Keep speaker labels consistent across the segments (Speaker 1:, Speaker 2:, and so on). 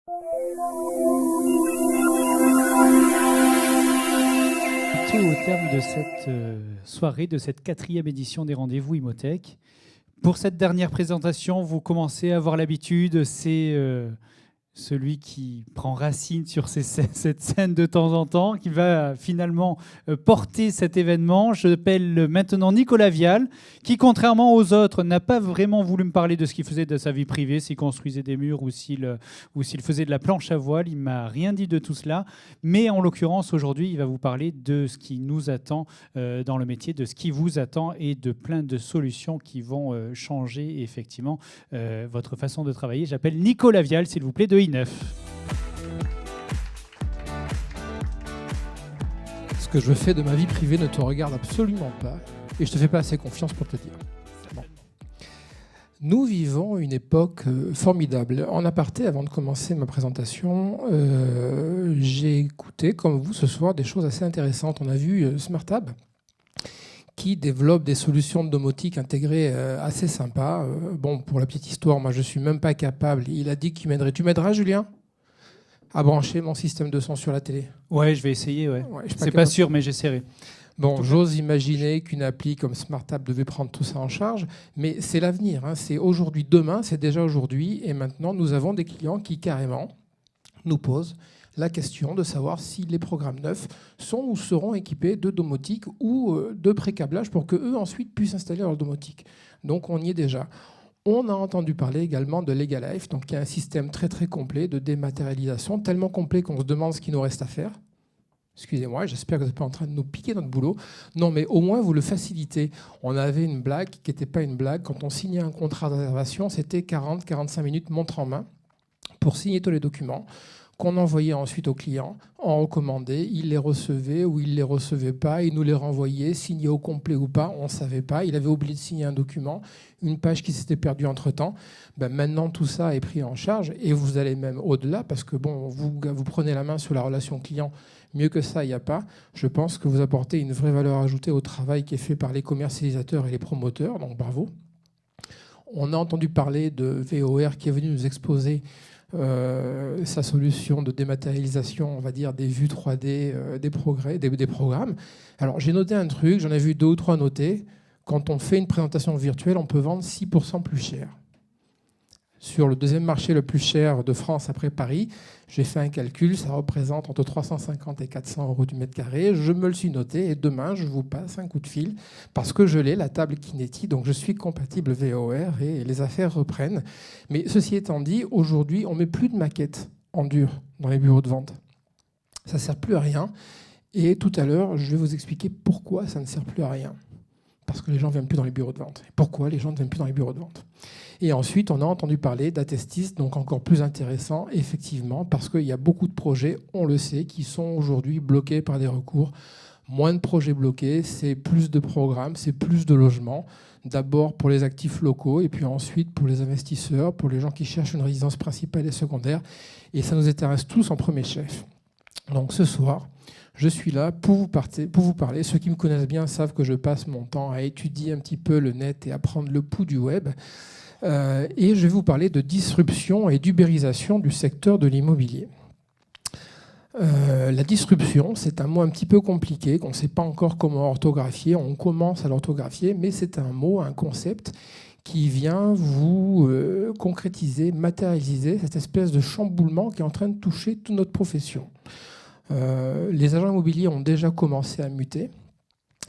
Speaker 1: Au terme de cette soirée, de cette 4e édition des Rendez-vous Imotech. Pour cette dernière présentation, vous commencez à avoir l'habitude, c'est celui qui prend racine sur cette scène de temps en temps, qui va finalement porter cet événement. Je l'appelle maintenant Nicolas Vial, qui, contrairement aux autres, n'a pas vraiment voulu me parler de ce qu'il faisait de sa vie privée, s'il construisait des murs ou s'il faisait de la planche à voile. Il ne m'a rien dit de tout cela. Mais en l'occurrence, aujourd'hui, il va vous parler de ce qui nous attend dans le métier, de ce qui vous attend et de plein de solutions qui vont changer effectivement votre façon de travailler. J'appelle Nicolas Vial, s'il vous plaît, de I9.
Speaker 2: Ce que je fais de ma vie privée ne te regarde absolument pas et je te fais pas assez confiance pour te le dire. Bon. Nous vivons une époque formidable. En aparté, avant de commencer ma présentation, j'ai écouté, comme vous ce soir, des choses assez intéressantes. On a vu SmartHub qui développe des solutions de domotique intégrées assez sympas. Bon, pour la petite histoire, moi je suis même pas capable. Il a dit qu'il m'aiderait. Tu m'aideras, Julien, à brancher mon système de son sur la télé?
Speaker 1: Ouais, je vais essayer. Ouais. C'est pas sûr, mais j'essaierai.
Speaker 2: Bon, j'ose imaginer qu'une appli comme SmartHub devait prendre tout ça en charge, mais c'est l'avenir. Hein. C'est aujourd'hui, demain, c'est déjà aujourd'hui. Et maintenant, nous avons des clients qui carrément nous posent la question de savoir si les programmes neufs sont ou seront équipés de domotique ou de pré-câblage pour qu'eux ensuite puissent installer leur domotique. Donc on y est déjà. On a entendu parler également de Legalife, donc qui est un système très très complet de dématérialisation, tellement complet qu'on se demande ce qu'il nous reste à faire. Excusez-moi, j'espère que vous n'êtes pas en train de nous piquer notre boulot. Non, mais au moins vous le facilitez. On avait une blague qui n'était pas une blague. Quand on signait un contrat de réservation, c'était 40-45 minutes montre en main pour signer tous les documents qu'on envoyait ensuite au client en recommandé. Il les recevait ou il ne les recevait pas. Il nous les renvoyait, signé au complet ou pas, on ne savait pas. Il avait oublié de signer un document, une page qui s'était perdue entre-temps. Ben maintenant, tout ça est pris en charge et vous allez même au-delà parce que bon, vous prenez la main sur la relation client. Mieux que ça, il n'y a pas. Je pense que vous apportez une vraie valeur ajoutée au travail qui est fait par les commercialisateurs et les promoteurs. Donc bravo. On a entendu parler de VOR qui est venu nous exposer sa solution de dématérialisation, on va dire, des vues 3D, des programmes. Alors, j'ai noté un truc, j'en ai vu 2 ou 3 notés. Quand on fait une présentation virtuelle, on peut vendre 6% plus cher. Sur le deuxième marché le plus cher de France après Paris, j'ai fait un calcul, ça représente entre 350 et 400 euros du mètre carré. Je me le suis noté et demain, je vous passe un coup de fil parce que je l'ai, la table Kinetti, donc je suis compatible VOR et les affaires reprennent. Mais ceci étant dit, aujourd'hui, on ne met plus de maquettes en dur dans les bureaux de vente. Ça ne sert plus à rien. Et tout à l'heure, je vais vous expliquer pourquoi ça ne sert plus à rien. Parce que les gens ne viennent plus dans les bureaux de vente. Et pourquoi les gens ne viennent plus dans les bureaux de vente? Et ensuite, on a entendu parler d'Attestis, donc encore plus intéressant, effectivement, parce qu'il y a beaucoup de projets, on le sait, qui sont aujourd'hui bloqués par des recours. Moins de projets bloqués, c'est plus de programmes, c'est plus de logements. D'abord pour les actifs locaux, et puis ensuite pour les investisseurs, pour les gens qui cherchent une résidence principale et secondaire. Et ça nous intéresse tous en premier chef. Donc ce soir, je suis là pour vous parler. Ceux qui me connaissent bien savent que je passe mon temps à étudier un petit peu le net et à prendre le pouls du web. Et je vais vous parler de disruption et d'ubérisation du secteur de l'immobilier. La disruption, c'est un mot un petit peu compliqué, qu'on ne sait pas encore comment orthographier. On commence à l'orthographier, mais c'est un mot, un concept qui vient vous concrétiser, matérialiser cette espèce de chamboulement qui est en train de toucher toute notre profession. Les agents immobiliers ont déjà commencé à muter.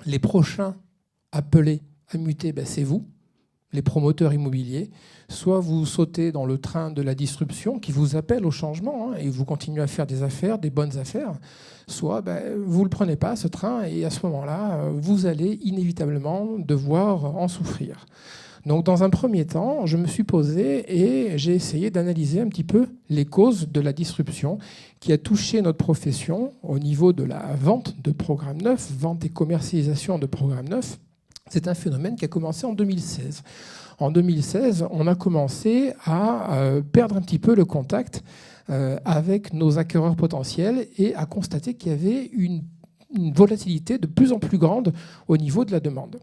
Speaker 2: Les prochains appelés à muter, c'est vous, les promoteurs immobiliers. Soit vous sautez dans le train de la disruption qui vous appelle au changement et vous continuez à faire des affaires, des bonnes affaires, soit vous ne le prenez pas, ce train, et à ce moment-là, vous allez inévitablement devoir en souffrir. Donc, dans un premier temps, je me suis posé et j'ai essayé d'analyser un petit peu les causes de la disruption qui a touché notre profession au niveau de la vente de programmes neufs, vente et commercialisation de programmes neufs. C'est un phénomène qui a commencé en 2016. En 2016, on a commencé à perdre un petit peu le contact avec nos acquéreurs potentiels et à constater qu'il y avait une volatilité de plus en plus grande au niveau de la demande.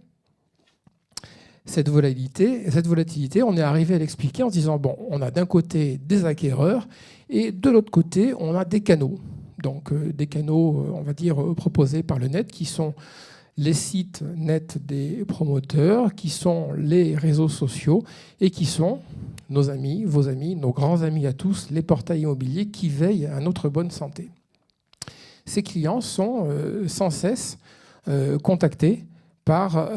Speaker 2: cette volatilité, on est arrivé à l'expliquer en se disant, bon, on a d'un côté des acquéreurs et de l'autre côté, on a des canaux. Donc des canaux, on va dire, proposés par le net, qui sont les sites net des promoteurs, qui sont les réseaux sociaux et qui sont nos amis, vos amis, nos grands amis à tous, les portails immobiliers qui veillent à notre bonne santé. Ces clients sont sans cesse contactés par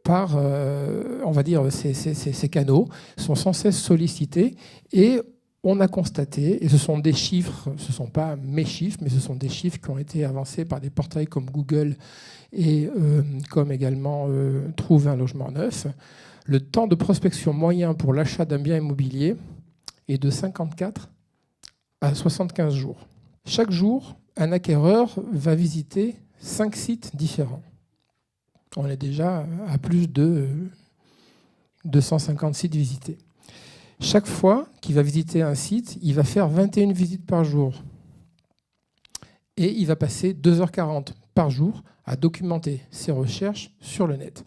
Speaker 2: on va dire, ces canaux, sont sans cesse sollicités et on a constaté, et ce sont des chiffres, ce ne sont pas mes chiffres, mais ce sont des chiffres qui ont été avancés par des portails comme Google et comme également Trouver un logement neuf. Le temps de prospection moyen pour l'achat d'un bien immobilier est de 54 à 75 jours. Chaque jour, un acquéreur va visiter 5 sites différents. On est déjà à plus de 250 sites visités. Chaque fois qu'il va visiter un site, il va faire 21 visites par jour. Et il va passer 2h40 par jour à documenter ses recherches sur le net.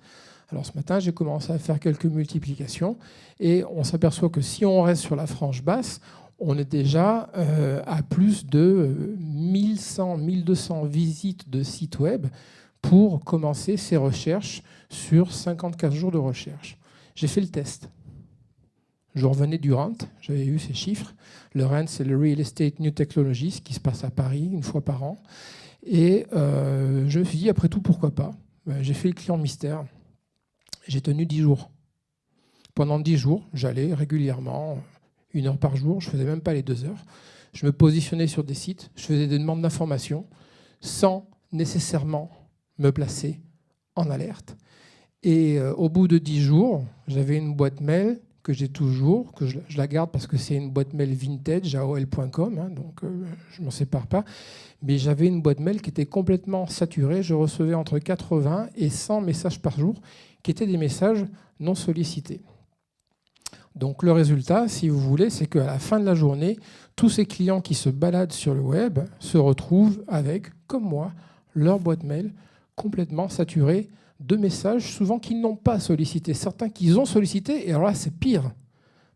Speaker 2: Alors ce matin, j'ai commencé à faire quelques multiplications et on s'aperçoit que si on reste sur la frange basse, on est déjà à plus de 1100, 1200 visites de sites web pour commencer ses recherches sur 54 jours de recherche. J'ai fait le test. Je revenais du RENT, j'avais vu ces chiffres. Le RENT, c'est le Real Estate New Technologies, qui se passe à Paris une fois par an. Et je me suis dit, après tout, pourquoi pas ? J'ai fait le client mystère. J'ai tenu 10 jours. Pendant 10 jours, j'allais régulièrement, 1 heure par jour, je ne faisais même pas les 2 heures. Je me positionnais sur des sites, je faisais des demandes d'informations sans nécessairement me placer en alerte. Et au bout de 10 jours, j'avais une boîte mail que j'ai toujours, que je la garde parce que c'est une boîte mail vintage, aol.com, hein, donc je ne m'en sépare pas. Mais j'avais une boîte mail qui était complètement saturée. Je recevais entre 80 et 100 messages par jour, qui étaient des messages non sollicités. Donc le résultat, si vous voulez, c'est qu'à la fin de la journée, tous ces clients qui se baladent sur le web se retrouvent avec, comme moi, leur boîte mail complètement saturée de messages, souvent qu'ils n'ont pas sollicités. Certains qu'ils ont sollicités, et alors là, c'est pire.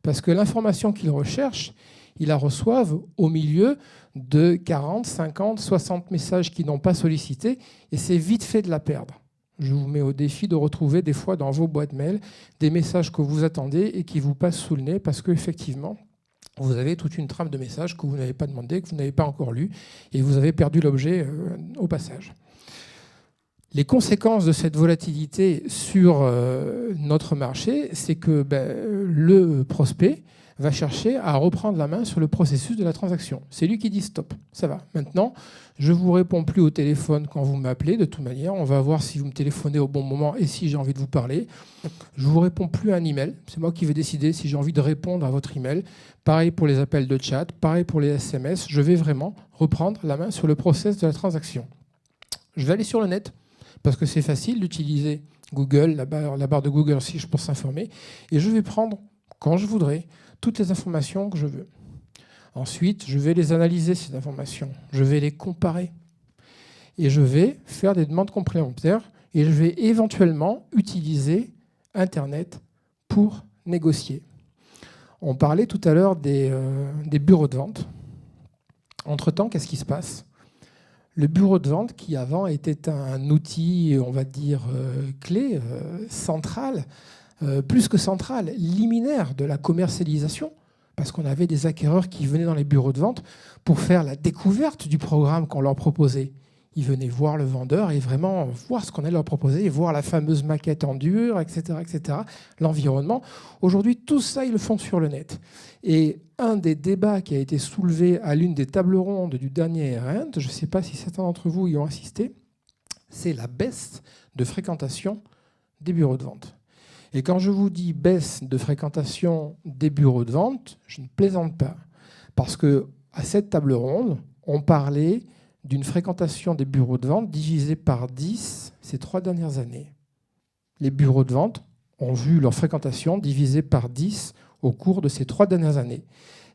Speaker 2: Parce que l'information qu'ils recherchent, ils la reçoivent au milieu de 40, 50, 60 messages qu'ils n'ont pas sollicités, et c'est vite fait de la perdre. Je vous mets au défi de retrouver des fois dans vos boîtes mail des messages que vous attendez et qui vous passent sous le nez parce qu'effectivement, vous avez toute une trame de messages que vous n'avez pas demandé, que vous n'avez pas encore lu, et vous avez perdu l'objet au passage. Les conséquences de cette volatilité sur notre marché, c'est que le prospect va chercher à reprendre la main sur le processus de la transaction. C'est lui qui dit stop, ça va. Maintenant, je ne vous réponds plus au téléphone quand vous m'appelez. De toute manière, on va voir si vous me téléphonez au bon moment et si j'ai envie de vous parler. Je ne vous réponds plus à un email. C'est moi qui vais décider si j'ai envie de répondre à votre email. Pareil pour les appels de chat, pareil pour les SMS. Je vais vraiment reprendre la main sur le process de la transaction. Je vais aller sur le net parce que c'est facile d'utiliser Google, la barre de Google aussi pour s'informer. Et je vais prendre, quand je voudrais, toutes les informations que je veux. Ensuite, je vais les analyser, ces informations. Je vais les comparer. Et je vais faire des demandes complémentaires et je vais éventuellement utiliser Internet pour négocier. On parlait tout à l'heure des bureaux de vente. Entre-temps, qu'est-ce qui se passe ? Le bureau de vente, qui avant était un outil, on va dire, clé, central, plus que central, liminaire de la commercialisation, parce qu'on avait des acquéreurs qui venaient dans les bureaux de vente pour faire la découverte du programme qu'on leur proposait. Ils venaient voir le vendeur et vraiment voir ce qu'on allait leur proposer, et voir la fameuse maquette en dur, etc., etc., l'environnement. Aujourd'hui, tout ça, ils le font sur le net. Et un des débats qui a été soulevé à l'une des tables rondes du dernier RENT, je ne sais pas si certains d'entre vous y ont assisté, c'est la baisse de fréquentation des bureaux de vente. Et quand je vous dis baisse de fréquentation des bureaux de vente, je ne plaisante pas. Parce qu'à cette table ronde, on parlait d'une fréquentation des bureaux de vente divisée par 10 ces 3 dernières années. Les bureaux de vente ont vu leur fréquentation divisée par 10 au cours de ces 3 dernières années.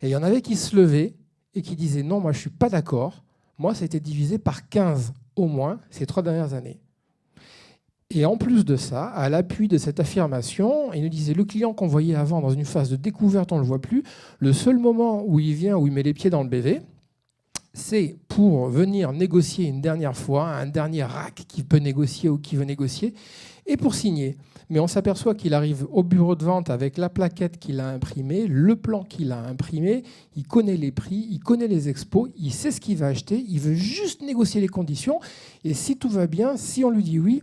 Speaker 2: Et il y en avait qui se levaient et qui disaient « Non, moi je ne suis pas d'accord. Moi, ça a été divisé par 15 au moins ces 3 dernières années. » Et en plus de ça, à l'appui de cette affirmation, il nous disait le client qu'on voyait avant dans une phase de découverte, on ne le voit plus. Le seul moment où il vient, où il met les pieds dans le BV, c'est pour venir négocier une dernière fois, un dernier rack qui peut négocier ou qui veut négocier, et pour signer. Mais on s'aperçoit qu'il arrive au bureau de vente avec la plaquette qu'il a imprimée, le plan qu'il a imprimé, il connaît les prix, il connaît les expos, il sait ce qu'il va acheter, il veut juste négocier les conditions, et si tout va bien, si on lui dit oui,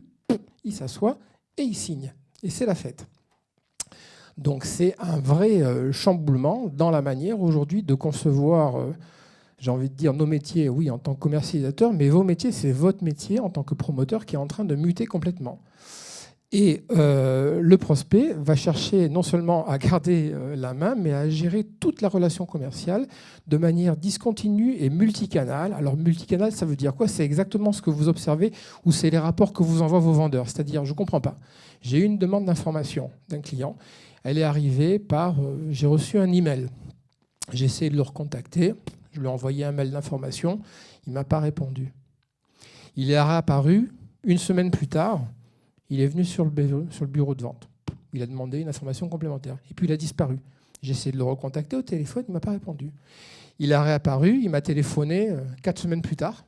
Speaker 2: il s'assoit et il signe. Et c'est la fête. Donc c'est un vrai chamboulement dans la manière aujourd'hui de concevoir, j'ai envie de dire, nos métiers, oui, en tant que commercialisateur, mais vos métiers, c'est votre métier en tant que promoteur qui est en train de muter complètement. Et le prospect va chercher non seulement à garder la main, mais à gérer toute la relation commerciale de manière discontinue et multicanale. Alors multicanal, ça veut dire quoi? C'est exactement ce que vous observez ou c'est les rapports que vous envoient vos vendeurs. C'est-à-dire, je ne comprends pas. J'ai eu une demande d'information d'un client. Elle est arrivée par j'ai reçu un email. J'ai essayé de le recontacter. Je lui ai envoyé un mail d'information. Il ne m'a pas répondu. Il est réapparu une semaine plus tard. Il est venu sur le bureau de vente. Il a demandé une information complémentaire. Et puis il a disparu. J'ai essayé de le recontacter au téléphone. Il ne m'a pas répondu. Il a réapparu. Il m'a téléphoné 4 semaines plus tard,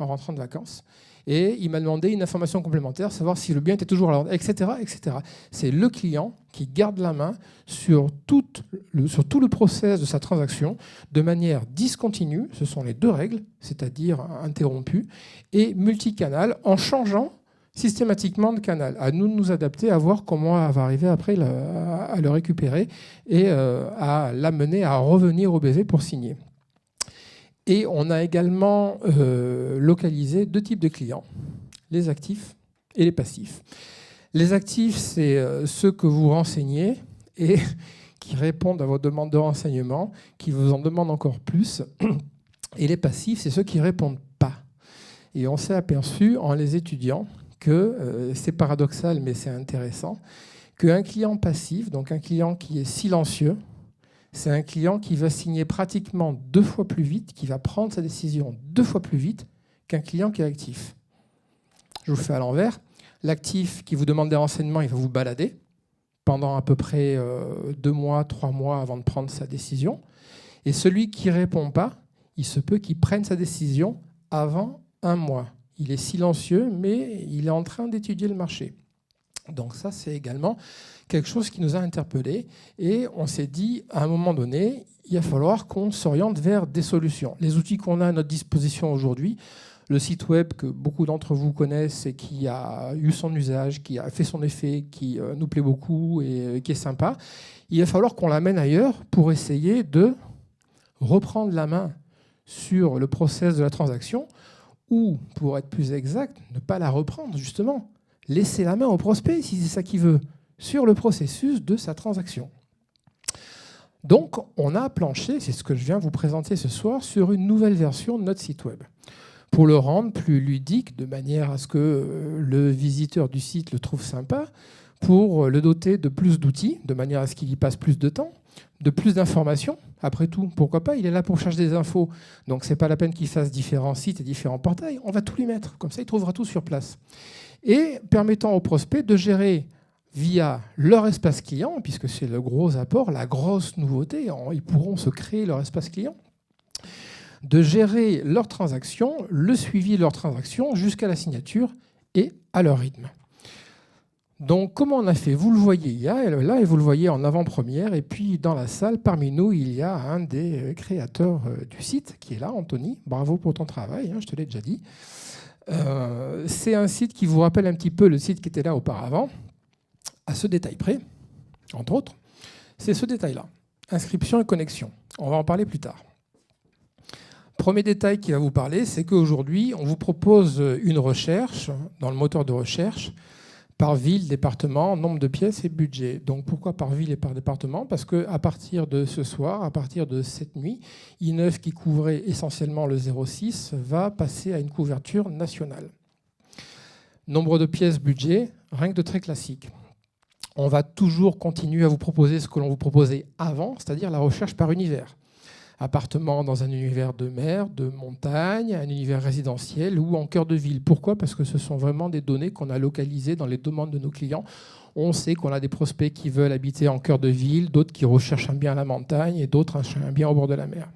Speaker 2: en rentrant de vacances. Et il m'a demandé une information complémentaire, savoir si le bien était toujours à l'ordre, etc., etc. C'est le client qui garde la main sur tout le process de sa transaction de manière discontinue, ce sont les 2 règles, c'est-à-dire interrompue, et multicanal, en changeant systématiquement de canal. À nous de nous adapter, à voir comment on va arriver après à le récupérer et à l'amener à revenir au BV pour signer. Et on a également localisé 2 types de clients, les actifs et les passifs. Les actifs, c'est ceux que vous renseignez et qui répondent à vos demandes de renseignement, qui vous en demandent encore plus. Et les passifs, c'est ceux qui ne répondent pas. Et on s'est aperçu en les étudiant que, c'est paradoxal mais c'est intéressant, qu'un client passif, donc un client qui est silencieux, c'est un client qui va signer pratiquement 2 fois plus vite, qui va prendre sa décision 2 fois plus vite qu'un client qui est actif. Je vous fais à l'envers. L'actif qui vous demande des renseignements, il va vous balader pendant à peu près 2 mois, 3 mois avant de prendre sa décision. Et celui qui ne répond pas, il se peut qu'il prenne sa décision avant 1 mois. Il est silencieux, mais il est en train d'étudier le marché. Donc ça, c'est également quelque chose qui nous a interpellés. Et on s'est dit, à un moment donné, il va falloir qu'on s'oriente vers des solutions. Les outils qu'on a à notre disposition aujourd'hui, le site web que beaucoup d'entre vous connaissent et qui a eu son usage, qui a fait son effet, qui nous plaît beaucoup et qui est sympa, il va falloir qu'on l'amène ailleurs pour essayer de reprendre la main sur le process de la transaction ou, pour être plus exact, ne pas la reprendre, justement. Laisser la main au prospect, si c'est ça qu'il veut, sur le processus de sa transaction. Donc, on a planché, c'est ce que je viens vous présenter ce soir, sur une nouvelle version de notre site web, pour le rendre plus ludique, de manière à ce que le visiteur du site le trouve sympa, pour le doter de plus d'outils, de manière à ce qu'il y passe plus de temps, de plus d'informations. Après tout, pourquoi pas, il est là pour chercher des infos. Donc, ce n'est pas la peine qu'il fasse différents sites et différents portails. On va tout lui mettre. Comme ça, il trouvera tout sur place. Et permettant aux prospects de gérer via leur espace client, puisque c'est le gros apport, la grosse nouveauté, ils pourront se créer leur espace client, de gérer leurs transactions, le suivi de leurs transactions jusqu'à la signature et à leur rythme. Donc, comment on a fait? Vous le voyez là, et vous le voyez en avant-première. Et puis, dans la salle, parmi nous, il y a un des créateurs du site qui est là, Anthony. Bravo pour ton travail, je te l'ai déjà dit. C'est un site qui vous rappelle un petit peu le site qui était là auparavant, à ce détail près, entre autres. C'est ce détail-là, inscription et connexion. On va en parler plus tard. Premier détail qui va vous parler, c'est qu'aujourd'hui, on vous propose une recherche dans le moteur de recherche par ville, département, nombre de pièces et budget. Donc pourquoi par ville et par département? Parce qu'à partir de ce soir, à partir de cette nuit, I9 qui couvrait essentiellement le 06 va passer à une couverture nationale. Nombre de pièces, budget, rien que de très classique. On va toujours continuer à vous proposer ce que l'on vous proposait avant, c'est-à-dire la recherche par univers. Appartement dans un univers de mer, de montagne, un univers résidentiel ou en cœur de ville. Pourquoi ? Parce que ce sont vraiment des données qu'on a localisées dans les demandes de nos clients. On sait qu'on a des prospects qui veulent habiter en cœur de ville, d'autres qui recherchent un bien à la montagne et d'autres un bien au bord de la mer.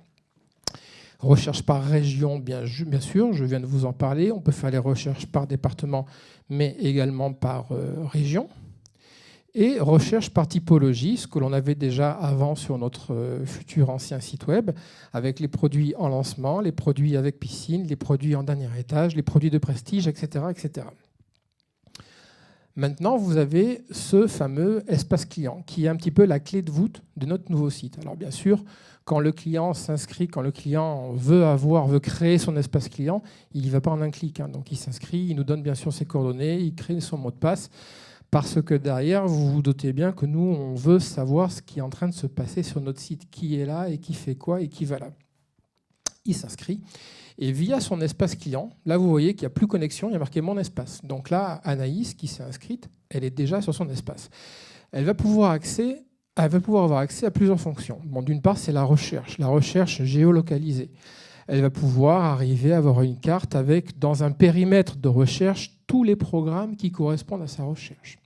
Speaker 2: Recherche par région, bien sûr, je viens de vous en parler. On peut faire les recherches par département, mais également par région. Et recherche par typologie, ce que l'on avait déjà avant sur notre futur ancien site web, avec les produits en lancement, les produits avec piscine, les produits en dernier étage, les produits de prestige, etc., etc. Maintenant, vous avez ce fameux espace client qui est un petit peu la clé de voûte de notre nouveau site. Alors bien sûr, quand le client s'inscrit, quand le client veut créer son espace client, il n'y va pas en un clic. Donc il s'inscrit, il nous donne bien sûr ses coordonnées, il crée son mot de passe. Parce que derrière, vous vous doutez bien que nous, on veut savoir ce qui est en train de se passer sur notre site, qui est là et qui fait quoi et qui va là. Il s'inscrit et via son espace client, là vous voyez qu'il n'y a plus connexion, il y a marqué mon espace. Donc là, Anaïs qui s'est inscrite, elle est déjà sur son espace. Elle va pouvoir avoir accès à plusieurs fonctions. Bon, d'une part, c'est la recherche géolocalisée. Elle va pouvoir arriver à avoir une carte avec, dans un périmètre de recherche, tous les programmes qui correspondent à sa recherche.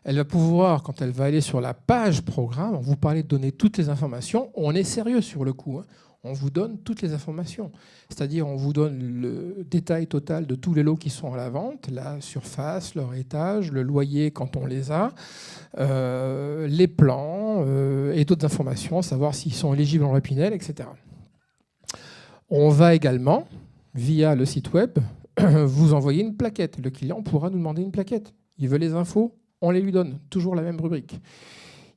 Speaker 2: Elle va pouvoir, quand elle va aller sur la page programme, on vous parlait de donner toutes les informations, on est sérieux sur le coup, on vous donne toutes les informations. C'est-à-dire on vous donne le détail total de tous les lots qui sont à la vente, la surface, leur étage, le loyer quand on les a, les plans et d'autres informations, savoir s'ils sont éligibles en loi Pinel, etc. On va également, via le site web, vous envoyer une plaquette. Le client pourra nous demander une plaquette. Il veut les infos, on les lui donne. Toujours la même rubrique.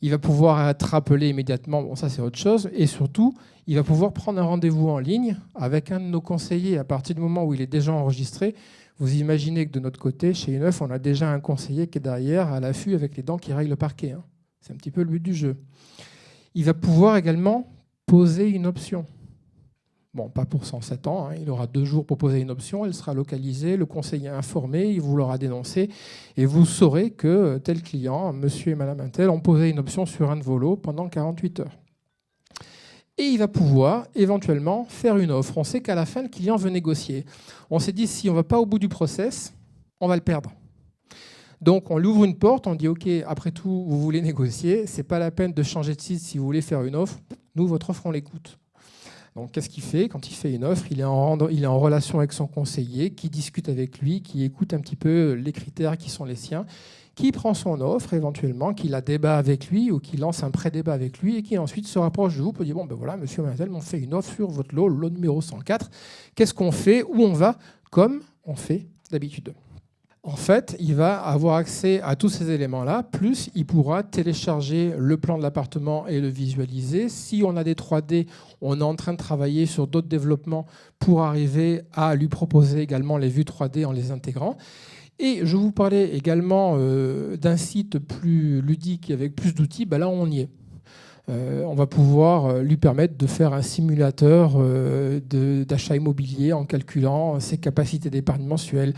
Speaker 2: Il va pouvoir être rappelé immédiatement, bon ça c'est autre chose, et surtout, il va pouvoir prendre un rendez-vous en ligne avec un de nos conseillers. À partir du moment où il est déjà enregistré, vous imaginez que de notre côté, chez Uneuf, on a déjà un conseiller qui est derrière, à l'affût, avec les dents qui règlent le parquet. C'est un petit peu le but du jeu. Il va pouvoir également poser une option. Bon, pas pour 107 ans, il aura 2 jours pour poser une option, elle sera localisée, le conseiller informé, il vous l'aura dénoncé, et vous saurez que tel client, monsieur et madame Intel, ont posé une option sur un de vos lots pendant 48 heures. Et il va pouvoir éventuellement faire une offre. On sait qu'à la fin, le client veut négocier. On s'est dit, si on ne va pas au bout du process, on va le perdre. Donc on lui ouvre une porte, on dit, OK, après tout, vous voulez négocier, ce n'est pas la peine de changer de site si vous voulez faire une offre. Nous, votre offre, on l'écoute. Donc, qu'est-ce qu'il fait ? Quand il fait une offre, il est en relation avec son conseiller, qui discute avec lui, qui écoute un petit peu les critères qui sont les siens, qui prend son offre éventuellement, qui la débat avec lui ou qui lance un pré-débat avec lui et qui ensuite se rapproche de vous pour dire « Bon, ben voilà, monsieur Mantel m'ont fait une offre sur votre lot numéro 104. Qu'est-ce qu'on fait ? Où on va ? Comme on fait d'habitude. » En fait, il va avoir accès à tous ces éléments-là, plus il pourra télécharger le plan de l'appartement et le visualiser. Si on a des 3D, on est en train de travailler sur d'autres développements pour arriver à lui proposer également les vues 3D en les intégrant. Et je vous parlais également d'un site plus ludique avec plus d'outils. Ben là, on y est. On va pouvoir lui permettre de faire un simulateur d'achat immobilier en calculant ses capacités d'épargne mensuelle.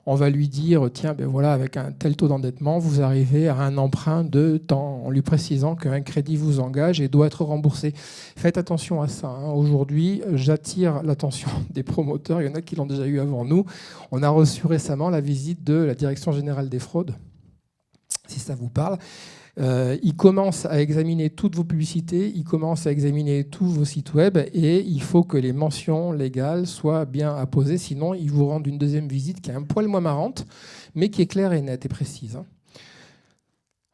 Speaker 2: On va lui dire, tiens, ben voilà, avec un tel taux d'endettement, vous arrivez à un emprunt de temps, en lui précisant qu'un crédit vous engage et doit être remboursé. Faites attention à ça. Aujourd'hui, j'attire l'attention des promoteurs. Il y en a qui l'ont déjà eu avant nous. On a reçu récemment la visite de la Direction générale des fraudes, si ça vous parle. Il commence à examiner toutes vos publicités, il commence à examiner tous vos sites web et il faut que les mentions légales soient bien apposées, sinon ils vous rendent une deuxième visite qui est un poil moins marrante, mais qui est claire et nette et précise.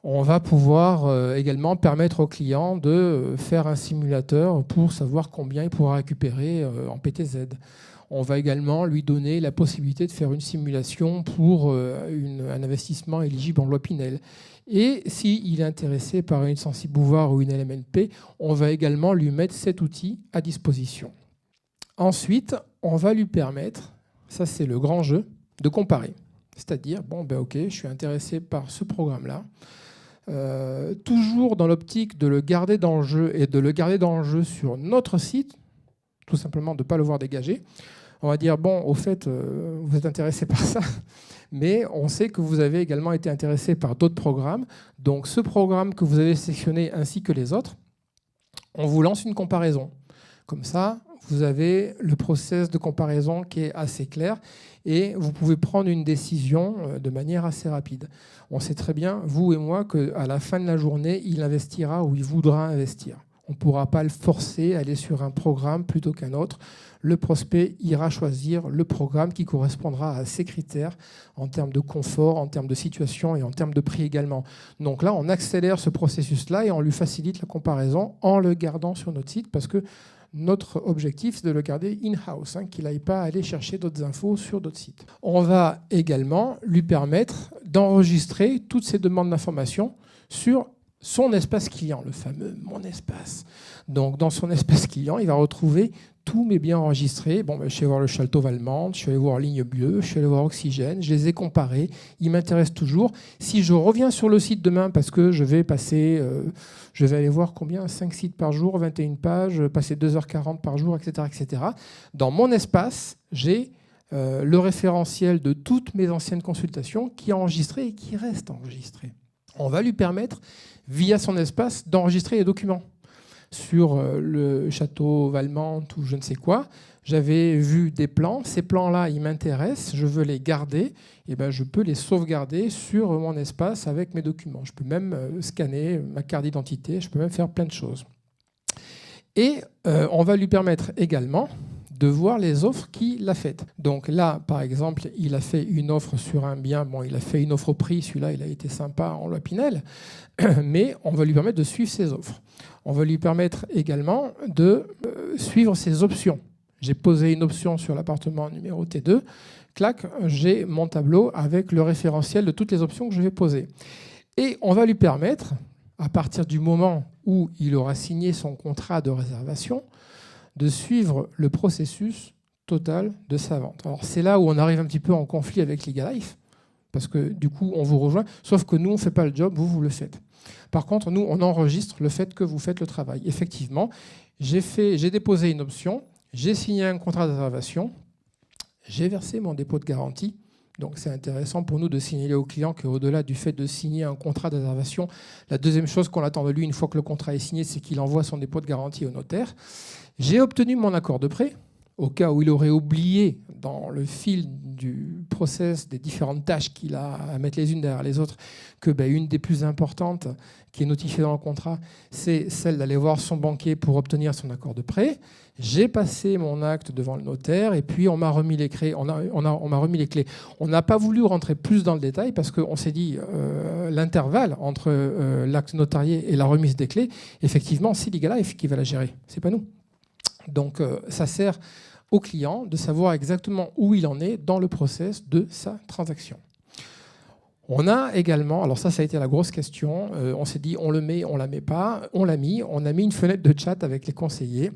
Speaker 2: On va pouvoir également permettre au client de faire un simulateur pour savoir combien il pourra récupérer en PTZ. On va également lui donner la possibilité de faire une simulation pour un investissement éligible en loi Pinel. Et s'il est intéressé par une Censi-Bouvard ou une LMNP, on va également lui mettre cet outil à disposition. Ensuite, on va lui permettre, ça c'est le grand jeu, de comparer. C'est-à-dire, bon, ben ok, je suis intéressé par ce programme-là. Toujours dans l'optique de le garder dans le jeu et de le garder dans le jeu sur notre site, tout simplement de ne pas le voir dégager. On va dire, bon, au fait, vous êtes intéressé par ça, mais on sait que vous avez également été intéressé par d'autres programmes. Donc, ce programme que vous avez sélectionné ainsi que les autres, On vous lance une comparaison. Comme ça, vous avez le process de comparaison qui est assez clair et vous pouvez prendre une décision de manière assez rapide. On sait très bien, vous et moi, qu'à la fin de la journée, il investira ou il voudra investir. On ne pourra pas le forcer à aller sur un programme plutôt qu'un autre. Le prospect ira choisir le programme qui correspondra à ses critères en termes de confort, en termes de situation et en termes de prix également. Donc là, on accélère ce processus-là et on lui facilite la comparaison en le gardant sur notre site parce que notre objectif, c'est de le garder in-house, qu'il n'aille pas aller chercher d'autres infos sur d'autres sites. On va également lui permettre d'enregistrer toutes ces demandes d'informations sur son espace client, le fameux Mon Espace. Donc, dans son espace client, il va retrouver tous mes biens enregistrés. Bon, je suis allé voir le Château Valmont, je suis allé voir Ligne Bleue, je suis allé voir Oxygène, je les ai comparés, ils m'intéressent toujours. Si je reviens sur le site demain, parce que je vais aller voir combien 5 sites par jour, 21 pages, passer 2h40 par jour, etc., etc. Dans mon espace, j'ai le référentiel de toutes mes anciennes consultations qui est enregistré et qui reste enregistré. On va lui permettre, via son espace, d'enregistrer les documents. Sur le château Valmont ou je ne sais quoi, j'avais vu des plans. Ces plans-là, ils m'intéressent, je veux les garder. Et ben, je peux les sauvegarder sur mon espace avec mes documents. Je peux même scanner ma carte d'identité, je peux même faire plein de choses. Et on va lui permettre également de voir les offres qu'il a faites. Donc là, par exemple, il a fait une offre sur un bien. Bon, il a fait une offre au prix. Celui-là, il a été sympa en loi Pinel. Mais on va lui permettre de suivre ses offres. On va lui permettre également de suivre ses options. J'ai posé une option sur l'appartement numéro T2. Clac, j'ai mon tableau avec le référentiel de toutes les options que je vais poser. Et on va lui permettre, à partir du moment où il aura signé son contrat de réservation, de suivre le processus total de sa vente. Alors c'est là où on arrive un petit peu en conflit avec Legalife, parce que du coup on vous rejoint, sauf que nous on ne fait pas le job, vous le faites. Par contre, nous on enregistre le fait que vous faites le travail. Effectivement, j'ai déposé une option, j'ai signé un contrat de réservation, j'ai versé mon dépôt de garantie. Donc c'est intéressant pour nous de signaler au client qu'au-delà du fait de signer un contrat de réservation, la deuxième chose qu'on attend de lui une fois que le contrat est signé, c'est qu'il envoie son dépôt de garantie au notaire. J'ai obtenu mon accord de prêt, au cas où il aurait oublié dans le fil du process des différentes tâches qu'il a à mettre les unes derrière les autres, que une des plus importantes qui est notifiée dans le contrat, c'est celle d'aller voir son banquier pour obtenir son accord de prêt. J'ai passé mon acte devant le notaire et puis on m'a remis les clés. On m'a remis les clés. On n'a pas voulu rentrer plus dans le détail parce qu'on s'est dit l'intervalle entre l'acte notarié et la remise des clés, effectivement, c'est Legalife qui va la gérer, c'est pas nous. Donc ça sert au client de savoir exactement où il en est dans le process de sa transaction. On a également, alors ça a été la grosse question, on s'est dit on le met, on la met pas, on l'a mis, on a mis une fenêtre de chat avec les conseillers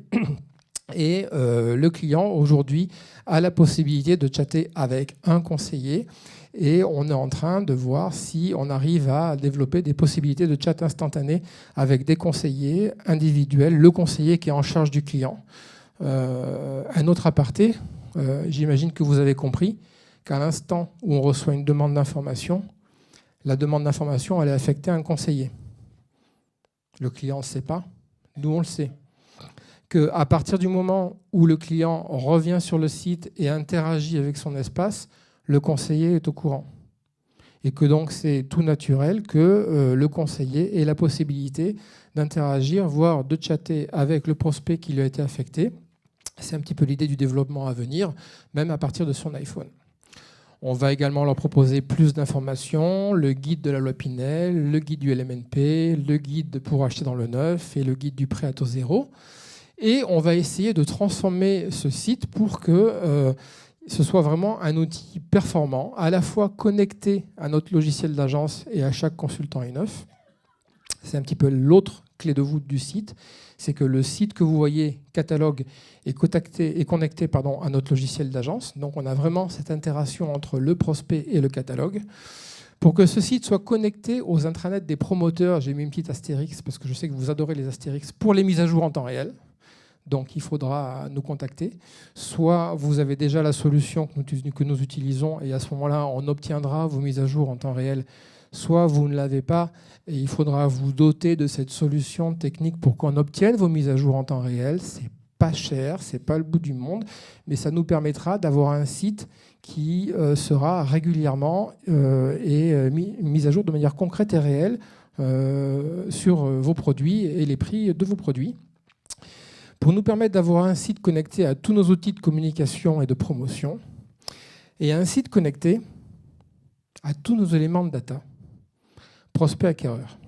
Speaker 2: et le client aujourd'hui a la possibilité de chatter avec un conseiller et on est en train de voir si on arrive à développer des possibilités de chat instantané avec des conseillers individuels, le conseiller qui est en charge du client. Un autre aparté, j'imagine que vous avez compris qu'à l'instant où on reçoit une demande d'information, la demande d'information, elle est affectée à un conseiller. Le client ne le sait pas, nous on le sait. Qu'à partir du moment où le client revient sur le site et interagit avec son espace, le conseiller est au courant. Et que donc c'est tout naturel que le conseiller ait la possibilité d'interagir, voire de chatter avec le prospect qui lui a été affecté. C'est un petit peu l'idée du développement à venir, même à partir de son iPhone. On va également leur proposer plus d'informations, le guide de la loi Pinel, le guide du LMNP, le guide pour acheter dans le neuf et le guide du prêt à taux zéro. Et on va essayer de transformer ce site pour que ce soit vraiment un outil performant, à la fois connecté à notre logiciel d'agence et à chaque consultant i9. C'est un petit peu l'autre clé de voûte du site, c'est que le site que vous voyez, catalogue, est connecté à notre logiciel d'agence. Donc on a vraiment cette interaction entre le prospect et le catalogue. Pour que ce site soit connecté aux intranets des promoteurs, j'ai mis une petite astérix parce que je sais que vous adorez les astérix pour les mises à jour en temps réel. Donc il faudra nous contacter. Soit vous avez déjà la solution que nous utilisons et à ce moment-là, on obtiendra vos mises à jour en temps réel soit vous ne l'avez pas et il faudra vous doter de cette solution technique pour qu'on obtienne vos mises à jour en temps réel. C'est pas cher, c'est pas le bout du monde, mais ça nous permettra d'avoir un site qui sera régulièrement mis à jour de manière concrète et réelle sur vos produits et les prix de vos produits. Pour nous permettre d'avoir un site connecté à tous nos outils de communication et de promotion, et un site connecté à tous nos éléments de data, prospect acquéreur.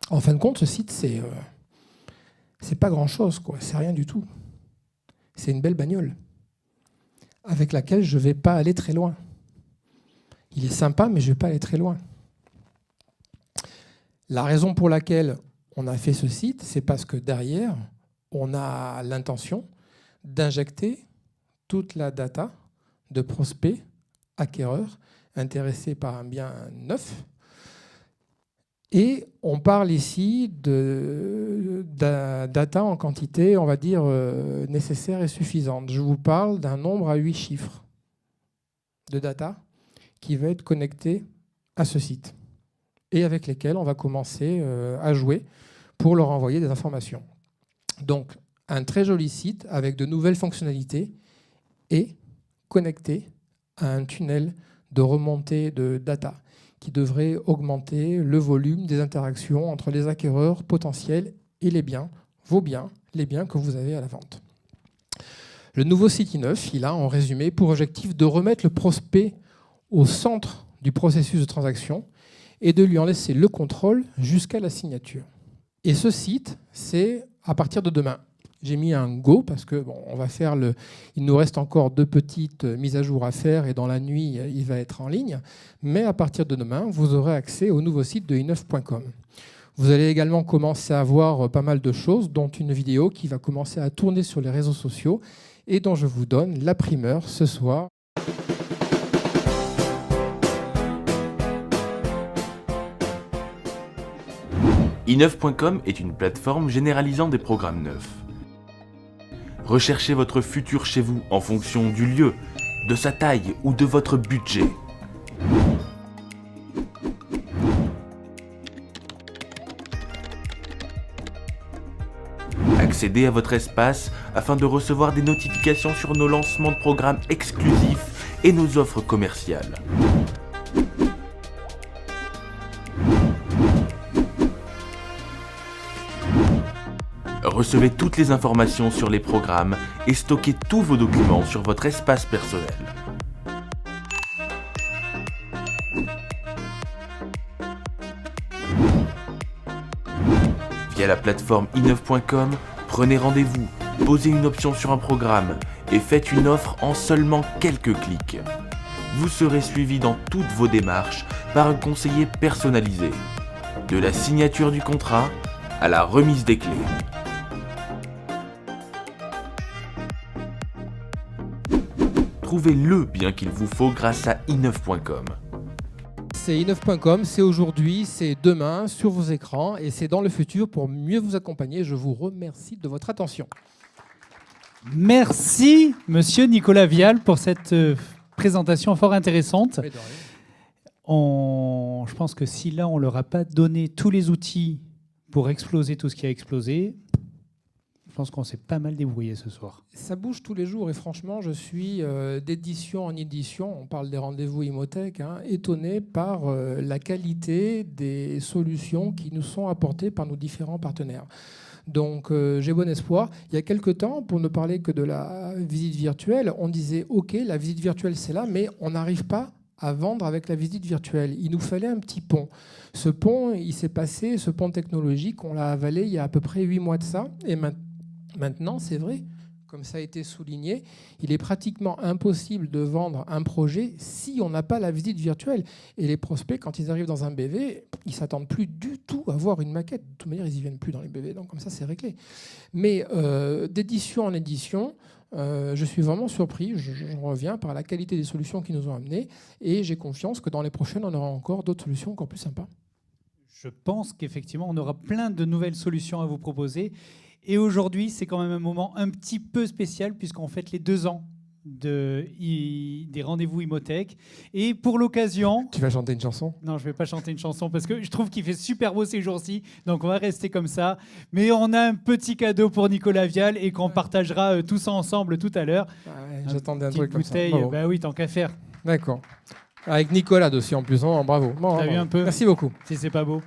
Speaker 2: En fin de compte, ce site, c'est pas grand-chose, quoi. C'est rien du tout. C'est une belle bagnole avec laquelle je ne vais pas aller très loin. Il est sympa, mais je ne vais pas aller très loin. La raison pour laquelle on a fait ce site, c'est parce que derrière, on a l'intention d'injecter toute la data de prospects, acquéreurs, intéressés par un bien neuf. Et on parle ici de data en quantité, on va dire, nécessaire et suffisante. Je vous parle d'un nombre à 8 chiffres de data qui va être connecté à ce site et avec lesquels on va commencer à jouer pour leur envoyer des informations. Donc, un très joli site avec de nouvelles fonctionnalités et connecté à un tunnel de remontée de data qui devrait augmenter le volume des interactions entre les acquéreurs potentiels et les biens, vos biens, les biens que vous avez à la vente. Le nouveau site i9, il a en résumé pour objectif de remettre le prospect au centre du processus de transaction et de lui en laisser le contrôle jusqu'à la signature. Et ce site, c'est à partir de demain. J'ai mis un go parce que on va faire il nous reste encore 2 petites mises à jour à faire et dans la nuit, il va être en ligne. Mais à partir de demain, vous aurez accès au nouveau site de i9.com. Vous allez également commencer à voir pas mal de choses, dont une vidéo qui va commencer à tourner sur les réseaux sociaux et dont je vous donne la primeur ce soir.
Speaker 3: i9.com est une plateforme généralisant des programmes neufs. Recherchez votre futur chez vous en fonction du lieu, de sa taille ou de votre budget. Accédez à votre espace afin de recevoir des notifications sur nos lancements de programmes exclusifs et nos offres commerciales. Recevez toutes les informations sur les programmes et stockez tous vos documents sur votre espace personnel. Via la plateforme i9.com, prenez rendez-vous, posez une option sur un programme et faites une offre en seulement quelques clics. Vous serez suivi dans toutes vos démarches par un conseiller personnalisé, de la signature du contrat à la remise des clés. Trouvez le bien qu'il vous faut grâce à i9.com.
Speaker 2: C'est i9.com, c'est aujourd'hui, c'est demain sur vos écrans et c'est dans le futur pour mieux vous accompagner. Je vous remercie de votre attention.
Speaker 1: Merci, monsieur Nicolas Vial, pour cette présentation fort intéressante. Je pense que si là, on ne leur a pas donné tous les outils pour exploser tout ce qui a explosé, je pense qu'on s'est pas mal débrouillé ce soir.
Speaker 2: Ça bouge tous les jours et franchement, je suis d'édition en édition, on parle des rendez-vous Imotech, étonné par la qualité des solutions qui nous sont apportées par nos différents partenaires. Donc j'ai bon espoir. Il y a quelques temps, pour ne parler que de la visite virtuelle, on disait « Ok, la visite virtuelle c'est là, mais on n'arrive pas à vendre avec la visite virtuelle. Il nous fallait un petit pont. Ce pont, il s'est passé, ce pont technologique, on l'a avalé il y a à peu près 8 mois de ça. Et maintenant, c'est vrai, comme ça a été souligné, il est pratiquement impossible de vendre un projet si on n'a pas la visite virtuelle. Et les prospects, quand ils arrivent dans un BV, ils ne s'attendent plus du tout à voir une maquette. De toute manière, ils n'y viennent plus dans les BV, donc comme ça, c'est réglé. Mais d'édition en édition, je suis vraiment surpris, je reviens par la qualité des solutions qui nous ont amenés et j'ai confiance que dans les prochaines, on aura encore d'autres solutions encore plus sympas.
Speaker 1: Je pense qu'effectivement, on aura plein de nouvelles solutions à vous proposer. Et aujourd'hui, c'est quand même un moment un petit peu spécial puisqu'on fête les 2 ans des rendez-vous Imotech. Et pour l'occasion...
Speaker 2: Tu vas chanter une chanson?
Speaker 1: Non, je ne vais pas chanter une chanson parce que je trouve qu'il fait super beau ces jours-ci. Donc, on va rester comme ça. Mais on a un petit cadeau pour Nicolas Vial et qu'on partagera tout ça ensemble tout à l'heure.
Speaker 2: Ouais, j'attendais un
Speaker 1: Petite
Speaker 2: truc comme ça.
Speaker 1: bouteille,
Speaker 2: Bravo.
Speaker 1: bah oui, tant qu'à faire.
Speaker 2: D'accord. Avec Nicolas dessus en plus. Bravo. Bon,
Speaker 1: T'as vu un peu?
Speaker 2: Merci beaucoup.
Speaker 1: Si c'est pas beau.